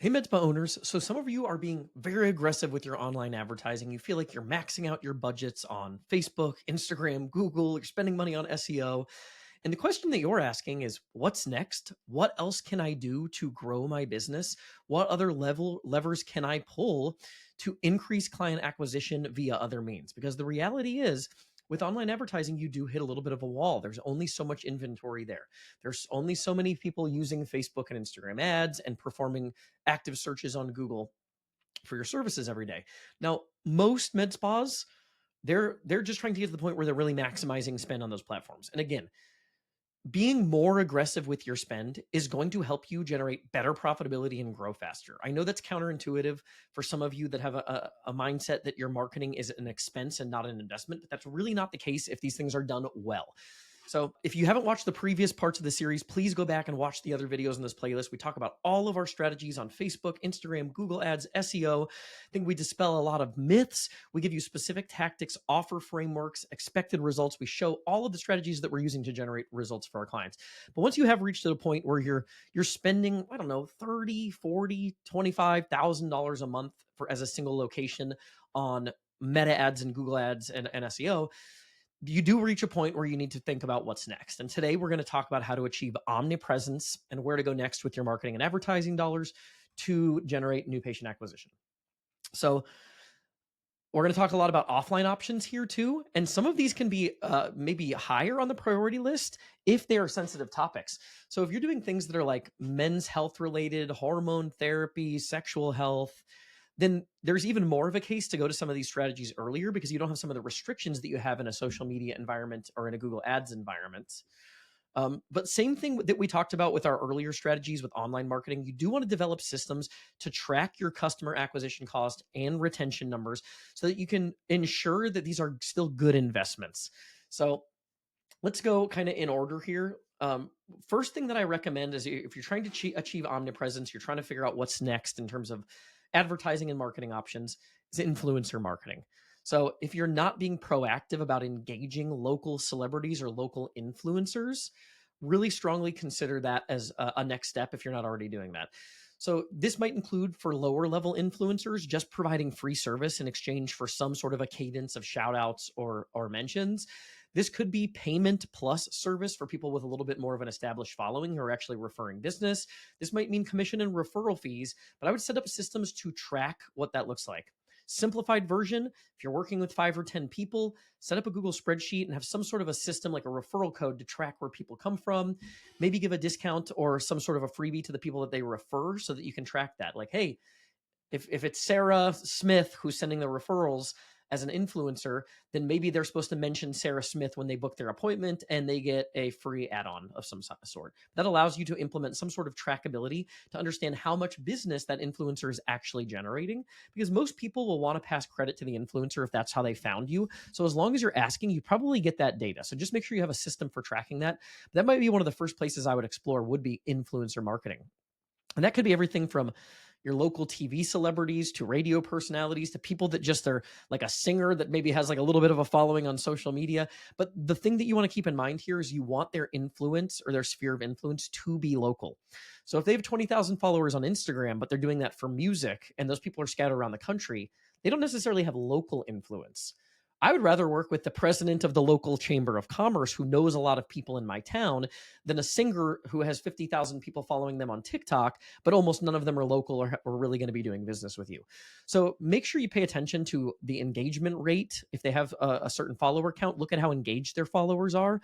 Hey, Medspa owners. So, some of you are being very aggressive with your online advertising. You feel like you're maxing out your budgets on Facebook, Instagram, Google, you're spending money on SEO. And the question that you're asking is what's next? What else can I do to grow my business? What other levers can I pull to increase client acquisition via other means? Because the reality is, with online advertising, you do hit a little bit of a wall. There's only so much inventory there. There's only so many people using Facebook and Instagram ads and performing active searches on Google for your services every day. Now, most med spas, they're just trying to get to the point where they're really maximizing spend on those platforms. And again, being more aggressive with your spend is going to help you generate better profitability and grow faster. I know that's counterintuitive for some of you that have a mindset that your marketing is an expense and not an investment, but that's really not the case if these things are done well. So if you haven't watched the previous parts of the series, please go back and watch the other videos in this playlist. We talk about all of our strategies on Facebook, Instagram, Google Ads, SEO. I think we dispel a lot of myths. We give you specific tactics, offer frameworks, expected results. We show all of the strategies that we're using to generate results for our clients. But once you have reached to the point where you're spending, I don't know, 30, 40, $25,000 a month for as a single location on meta ads and Google ads and SEO, you do reach a point where you need to think about what's next. And today we're going to talk about how to achieve omnipresence and where to go next with your marketing and advertising dollars to generate new patient acquisition. So we're going to talk a lot about offline options here too. And some of these can be maybe higher on the priority list if they are sensitive topics. So if you're doing things that are like men's health related, hormone therapy, sexual health, then there's even more of a case to go to some of these strategies earlier because you don't have some of the restrictions that you have in a social media environment or in a Google Ads environment. But same thing that we talked about with our earlier strategies with online marketing, you do want to develop systems to track your customer acquisition cost and retention numbers so that you can ensure that these are still good investments. So let's go kind of in order here. First thing that I recommend is if you're trying to achieve omnipresence, you're trying to figure out what's next in terms of advertising and marketing options, is influencer marketing. So if you're not being proactive about engaging local celebrities or local influencers, really strongly consider that as a next step if you're not already doing that. So this might include for lower level influencers, just providing free service in exchange for some sort of a cadence of shout outs or mentions. This could be payment plus service for people with a little bit more of an established following who are actually referring business. This might mean commission and referral fees, but I would set up systems to track what that looks like. Simplified version, if you're working with 5 or 10 people, set up a Google spreadsheet and have some sort of a system like a referral code to track where people come from. Maybe give a discount or some sort of a freebie to the people that they refer so that you can track that. Like, hey, if it's Sarah Smith who's sending the referrals as an influencer, then maybe they're supposed to mention Sarah Smith when they book their appointment and they get a free add-on of some sort. That allows you to implement some sort of trackability to understand how much business that influencer is actually generating, because most people will want to pass credit to the influencer if that's how they found you. So as long as you're asking, you probably get that data. So just make sure you have a system for tracking that. That might be one of the first places I would explore would be influencer marketing. And that could be everything from your local TV celebrities to radio personalities to people that just are like a singer that maybe has like a little bit of a following on social media. But the thing that you want to keep in mind here is you want their influence or their sphere of influence to be local. So if they have 20,000 followers on Instagram, but they're doing that for music and those people are scattered around the country, they don't necessarily have local influence. I would rather work with the president of the local chamber of commerce who knows a lot of people in my town than a singer who has 50,000 people following them on TikTok, but almost none of them are local or really going to be doing business with you. So make sure you pay attention to the engagement rate. If they have a certain follower count, look at how engaged their followers are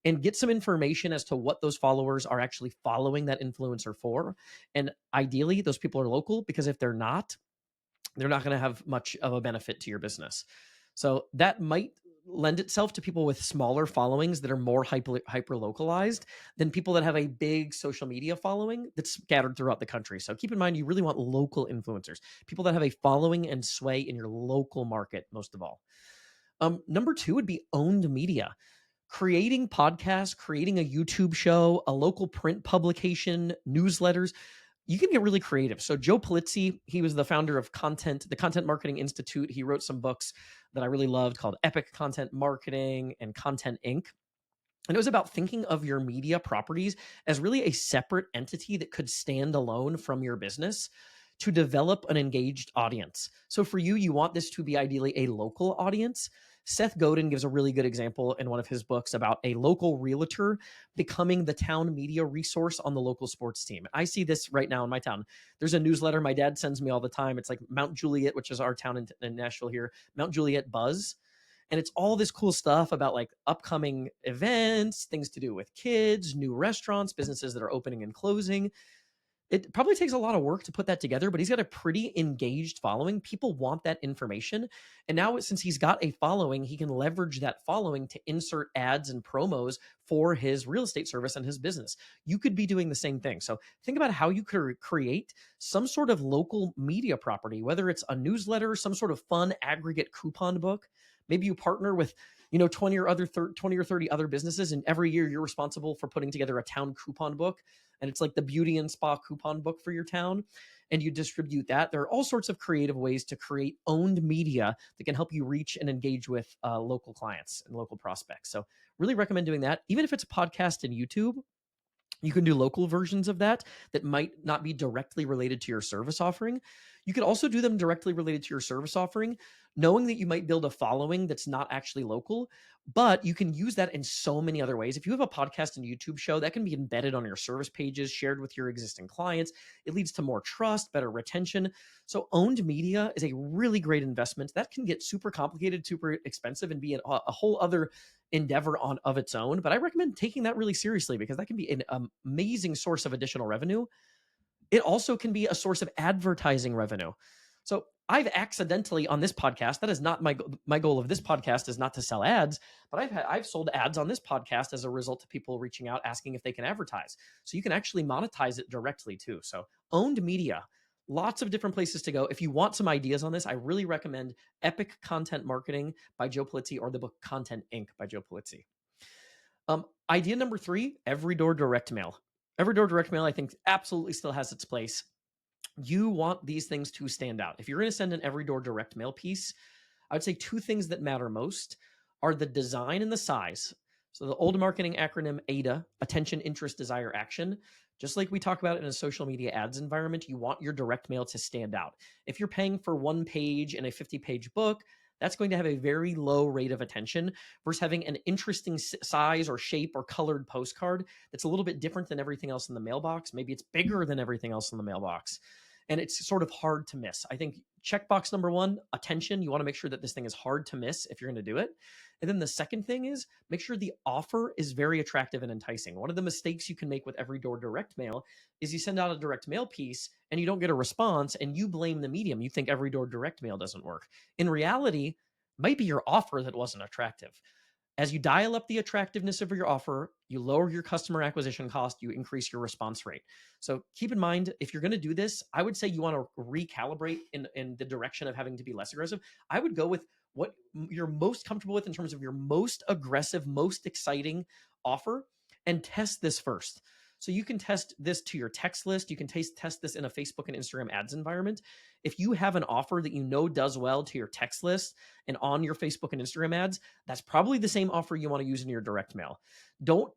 and get some information as to what those followers are actually following that influencer for. And ideally, those people are local, because if they're not going to have much of a benefit to your business. So that might lend itself to people with smaller followings that are more hyper localized than people that have a big social media following that's scattered throughout the country. So keep in mind, you really want local influencers, people that have a following and sway in your local market, most of all. Number 2 would be owned media. Creating podcasts, creating a YouTube show, a local print publication, newsletters. You can get really creative. So Joe Polizzi, he was the founder of the Content Marketing Institute. He wrote some books that I really loved called Epic Content Marketing and Content Inc. And it was about thinking of your media properties as really a separate entity that could stand alone from your business to develop an engaged audience. So for you, you want this to be ideally a local audience. Seth Godin gives a really good example in one of his books about a local realtor becoming the town media resource on the local sports team. I see this right now in my town. There's a newsletter my dad sends me all the time. It's like Mount Juliet, which is our town in Nashville here, Mount Juliet Buzz. And it's all this cool stuff about like upcoming events, things to do with kids, new restaurants, businesses that are opening and closing. It probably takes a lot of work to put that together, but he's got a pretty engaged following. People want that information. And now, since he's got a following, he can leverage that following to insert ads and promos for his real estate service and his business. You could be doing the same thing. So think about how you could create some sort of local media property, whether it's a newsletter, some sort of fun aggregate coupon book. Maybe you partner with 20 or 30 other businesses, and every year you're responsible for putting together a town coupon book, and it's like the beauty and spa coupon book for your town, and you distribute that. There are all sorts of creative ways to create owned media that can help you reach and engage with local clients and local prospects. So really recommend doing that. Even if it's a podcast and YouTube, you can do local versions of that might not be directly related to your service offering. You could also do them directly related to your service offering, knowing that you might build a following that's not actually local, but you can use that in so many other ways. If you have a podcast and YouTube show, that can be embedded on your service pages, shared with your existing clients. It leads to more trust, better retention. So owned media is a really great investment. That can get super complicated, super expensive, and be a whole other endeavor of its own. But I recommend taking that really seriously, because that can be an amazing source of additional revenue. It also can be a source of advertising revenue. So I've accidentally on this podcast, that is not my goal of this podcast is not to sell ads, but I've sold ads on this podcast as a result of people reaching out asking if they can advertise. So you can actually monetize it directly too. So owned media, lots of different places to go. If you want some ideas on this, I really recommend Epic Content Marketing by Joe Pulizzi, or the book Content Inc. by Joe Pulizzi. Idea number 3, every door direct mail. Every door direct mail, I think, absolutely still has its place. You want these things to stand out. If you're going to send an every door direct mail piece, I would say 2 things that matter most are the design and the size. So the old marketing acronym AIDA, attention, interest, desire, action. Just like we talk about in a social media ads environment, you want your direct mail to stand out. If you're paying for 1 page in a 50-page book, that's going to have a very low rate of attention versus having an interesting size or shape or colored postcard that's a little bit different than everything else in the mailbox. Maybe it's bigger than everything else in the mailbox, and it's sort of hard to miss. I think checkbox number 1, attention. You want to make sure that this thing is hard to miss if you're going to do it. And then the second thing is make sure the offer is very attractive and enticing. One of the mistakes you can make with every door direct mail is you send out a direct mail piece and you don't get a response, and you blame the medium. You think every door direct mail doesn't work. In reality, it might be your offer that wasn't attractive. As you dial up the attractiveness of your offer, you lower your customer acquisition cost, you increase your response rate. So keep in mind, if you're going to do this, I would say you want to recalibrate in the direction of having to be less aggressive. I would go with what you're most comfortable with in terms of your most aggressive, most exciting offer, and test this first. So you can test this to your text list. You can test this in a Facebook and Instagram ads environment. If you have an offer that you know does well to your text list and on your Facebook and Instagram ads, that's probably the same offer you want to use in your direct mail. Don't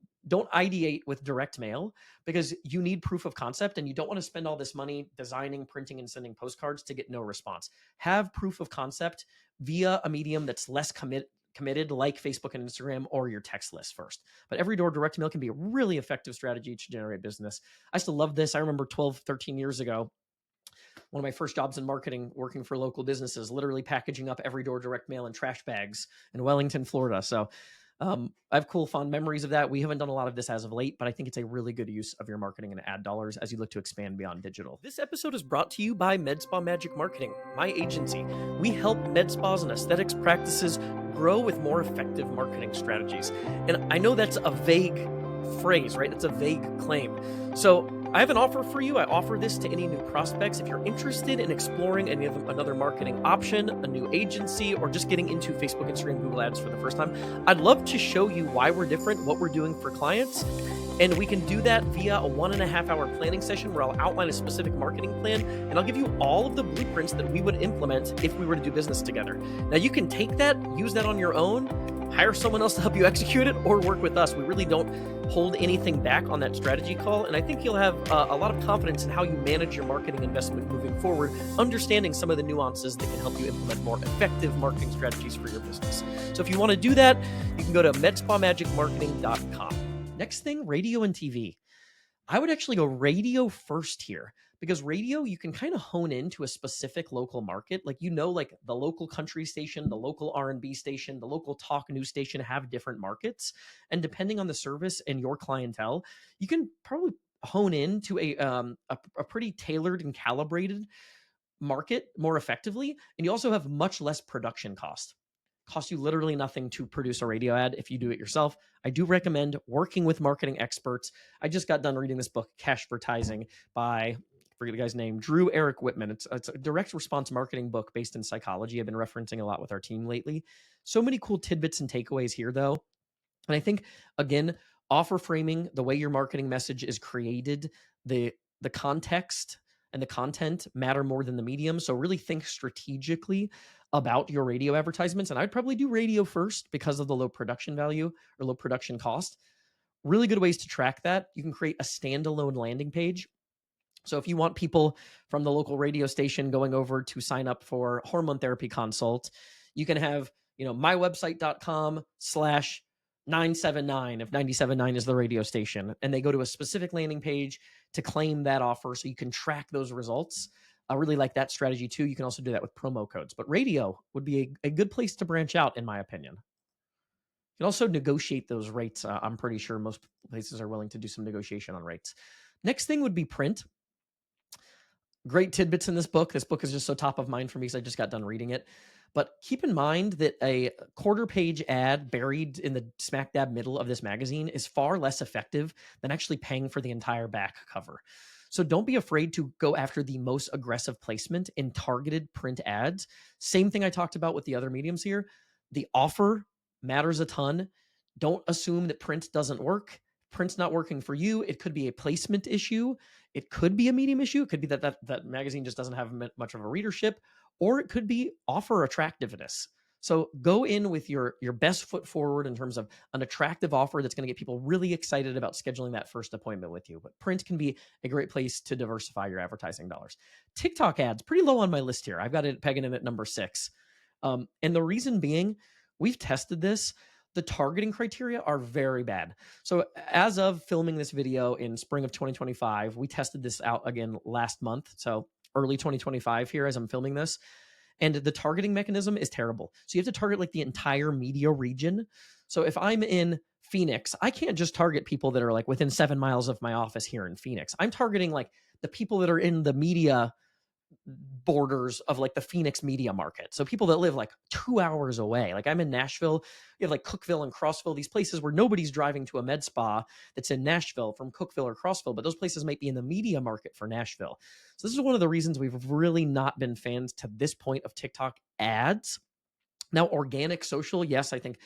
ideate with direct mail, because you need proof of concept, and you don't want to spend all this money designing, printing, and sending postcards to get no response. Have proof of concept via a medium that's less committed, like Facebook and Instagram, or your text list first. But every door direct mail can be a really effective strategy to generate business. I still love this. I remember 12, 13 years ago, one of my first jobs in marketing, working for local businesses, literally packaging up every door direct mail in trash bags in Wellington, Florida. So I have cool, fond memories of that. We haven't done a lot of this as of late, but I think it's a really good use of your marketing and ad dollars as you look to expand beyond digital. This episode is brought to you by MedSpa Magic Marketing, my agency. We help med spas and aesthetics practices grow with more effective marketing strategies. And I know that's a vague phrase, right? That's a vague claim. So I have an offer for you. I offer this to any new prospects. If you're interested in exploring another marketing option, a new agency, or just getting into Facebook, Instagram, Google Ads for the first time, I'd love to show you why we're different, what we're doing for clients. And we can do that via a 1.5-hour planning session where I'll outline a specific marketing plan, and I'll give you all of the blueprints that we would implement if we were to do business together. Now you can take that, use that on your own, hire someone else to help you execute it, or work with us. We really don't hold anything back on that strategy call. And I think you'll have a lot of confidence in how you manage your marketing investment moving forward, understanding some of the nuances that can help you implement more effective marketing strategies for your business. So if you want to do that, you can go to medspamagicmarketing.com. Next thing, radio and TV. I would actually go radio first here, because radio, you can kind of hone into a specific local market. Like, like the local country station, the local R&B station, the local talk news station have different markets. And depending on the service and your clientele, you can probably hone into a pretty tailored and calibrated market more effectively. And you also have much less production cost. Costs you literally nothing to produce a radio ad if you do it yourself. I do recommend working with marketing experts. I just got done reading this book, Cashvertising, by, I forget the guy's name, Drew Eric Whitman. It's a direct response marketing book based in psychology. I've been referencing a lot with our team lately. So many cool tidbits and takeaways here, though. And I think, again, offer framing, the way your marketing message is created, the context and the content matter more than the medium. So really think strategically about your radio advertisements. And I'd probably do radio first because of the low production value or low production cost. Really good ways to track that. You can create a standalone landing page. So if you want people from the local radio station going over to sign up for hormone therapy consult, you can have, mywebsite.com/979 if 979 is the radio station, and they go to a specific landing page to claim that offer, so you can track those results. I really like that strategy too. You can also do that with promo codes, but radio would be a good place to branch out, in my opinion. You can also negotiate those rates. I'm pretty sure most places are willing to do some negotiation on rates. Next thing would be print. Great tidbits in this book. This book is just so top of mind for me because I just got done reading it. But keep in mind that a quarter page ad buried in the smack dab middle of this magazine is far less effective than actually paying for the entire back cover. So don't be afraid to go after the most aggressive placement in targeted print ads. Same thing I talked about with the other mediums here. The offer matters a ton. Don't assume that print doesn't work. Print's not working for you. It could be a placement issue. It could be a medium issue. It could be that magazine just doesn't have much of a readership, or it could be offer attractiveness. So go in with your best foot forward in terms of an attractive offer that's going to get people really excited about scheduling that first appointment with you. But print can be a great place to diversify your advertising dollars. TikTok ads, pretty low on my list here. I've got it pegging in at number 6. And the reason being, we've tested this. The targeting criteria are very bad. So as of filming this video in spring of 2025, we tested this out again last month. So early 2025 here as I'm filming this. And the targeting mechanism is terrible. So you have to target like the entire media region. So if I'm in Phoenix, I can't just target people that are like within 7 miles of my office here in Phoenix. I'm targeting like the people that are in the media borders of like the Phoenix media market. So people that live like 2 hours away. Like I'm in Nashville, you have like Cookeville and Crossville, these places where nobody's driving to a med spa that's in Nashville from Cookeville or Crossville, but those places might be in the media market for Nashville. So this is one of the reasons we've really not been fans to this point of TikTok ads. Now, organic social, yes, I think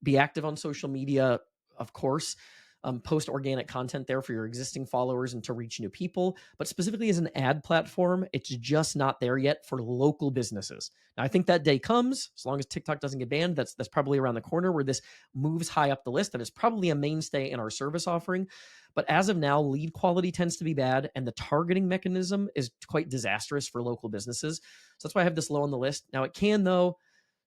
be active on social media, of course. Post organic content there for your existing followers and to reach new people. But specifically as an ad platform, it's just not there yet for local businesses. Now, I think that day comes, as long as TikTok doesn't get banned. That's probably around the corner where this moves high up the list. That is probably a mainstay in our service offering. But as of now, lead quality tends to be bad, and the targeting mechanism is quite disastrous for local businesses. So that's why I have this low on the list. Now, it can, though,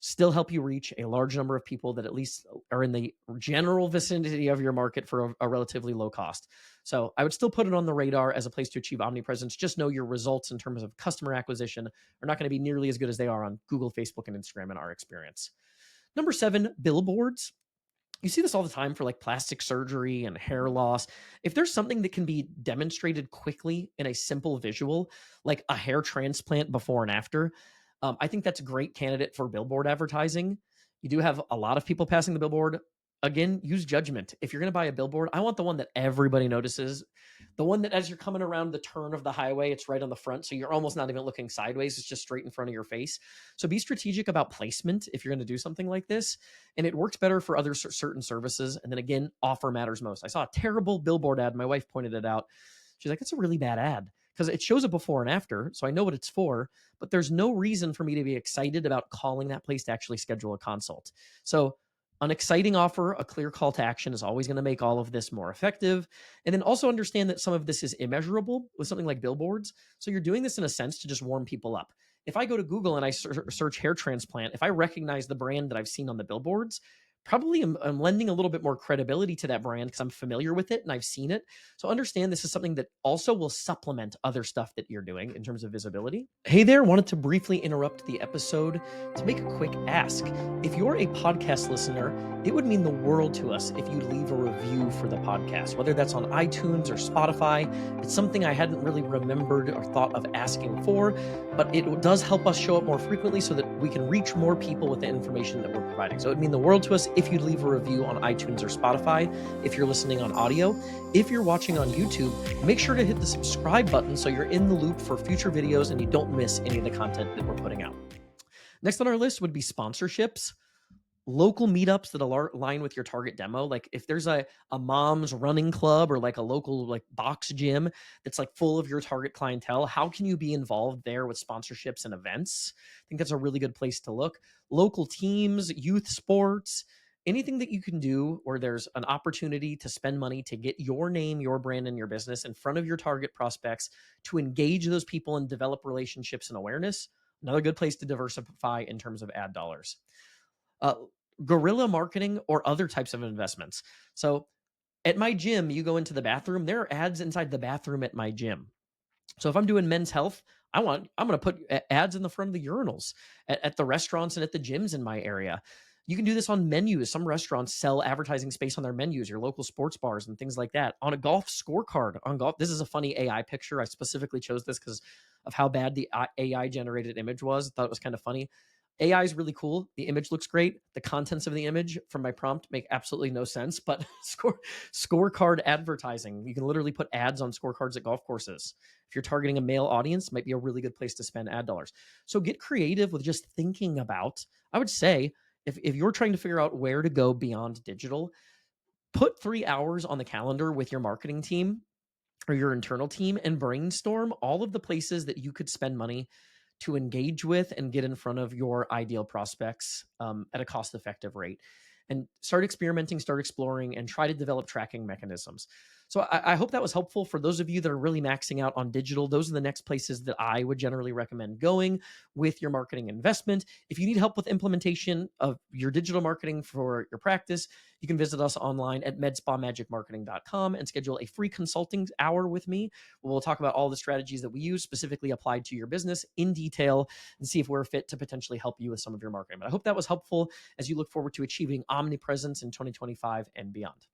still help you reach a large number of people that at least are in the general vicinity of your market for a relatively low cost. So I would still put it on the radar as a place to achieve omnipresence. Just know your results in terms of customer acquisition are not going to be nearly as good as they are on Google, Facebook, and Instagram in our experience. Number 7, billboards. You see this all the time for like plastic surgery and hair loss. If there's something that can be demonstrated quickly in a simple visual, like a hair transplant before and after, I think that's a great candidate for billboard advertising. You do have a lot of people passing the billboard. Again, use judgment. If you're going to buy a billboard, I want the one that everybody notices. The one that as you're coming around the turn of the highway, it's right on the front. So you're almost not even looking sideways. It's just straight in front of your face. So be strategic about placement if you're going to do something like this. And it works better for other certain services. And then again, offer matters most. I saw a terrible billboard ad. My wife pointed it out. She's like, it's a really bad ad because it shows a before and after. So I know what it's for, but there's no reason for me to be excited about calling that place to actually schedule a consult. So An exciting offer, a clear call to action is always going to make all of this more effective. And then also understand that some of this is immeasurable with something like billboards. So you're doing this in a sense to just warm people up. If I go to Google and I search hair transplant, if I recognize the brand that I've seen on the billboards, probably I'm lending a little bit more credibility to that brand because I'm familiar with it and I've seen it. So understand this is something that also will supplement other stuff that you're doing in terms of visibility. Hey there, wanted to briefly interrupt the episode to make a quick ask. If you're a podcast listener, it would mean the world to us if you leave a review for the podcast, whether that's on iTunes or Spotify. It's something I hadn't really remembered or thought of asking for, but it does help us show up more frequently so that we can reach more people with the information that we're providing. So it would mean the world to us if you'd leave a review on iTunes or Spotify, if you're listening on audio. If you're watching on YouTube, make sure to hit the subscribe button so you're in the loop for future videos and you don't miss any of the content that we're putting out. Next on our list would be sponsorships. Local meetups that align with your target demo. Like if there's a mom's running club or like a local like box gym that's like full of your target clientele, how can you be involved there with sponsorships and events? I think that's a really good place to look. Local teams, youth sports, anything that you can do where there's an opportunity to spend money to get your name, your brand, and your business in front of your target prospects, to engage those people and develop relationships and awareness. Another good place to diversify in terms of ad dollars. Uh, Guerrilla marketing or other types of investments. So at my gym, you go into the bathroom, there are ads inside the bathroom at my gym. So if I'm doing men's health, I'm going to put ads in the front of the urinals at the restaurants and at the gyms in my area. You can do this on menus. Some restaurants sell advertising space on their menus, your local sports bars and things like that. On a golf scorecard, on golf, this is a funny AI picture. I specifically chose this because of how bad the AI generated image was. I thought it was kind of funny. AI is really cool. The image looks great. The contents of the image from my prompt make absolutely no sense, but scorecard advertising. You can literally put ads on scorecards at golf courses. If you're targeting a male audience, might be a really good place to spend ad dollars. So get creative with just thinking about, I would say, if you're trying to figure out where to go beyond digital, put 3 hours on the calendar with your marketing team or your internal team and brainstorm all of the places that you could spend money to engage with and get in front of your ideal prospects at a cost-effective rate. And start experimenting, start exploring, and try to develop tracking mechanisms. So I hope that was helpful for those of you that are really maxing out on digital. Those are the next places that I would generally recommend going with your marketing investment. If you need help with implementation of your digital marketing for your practice, you can visit us online at medspamagicmarketing.com and schedule a free consulting hour with me. We'll talk about all the strategies that we use specifically applied to your business in detail and see if we're fit to potentially help you with some of your marketing. But I hope that was helpful as you look forward to achieving omnipresence in 2025 and beyond.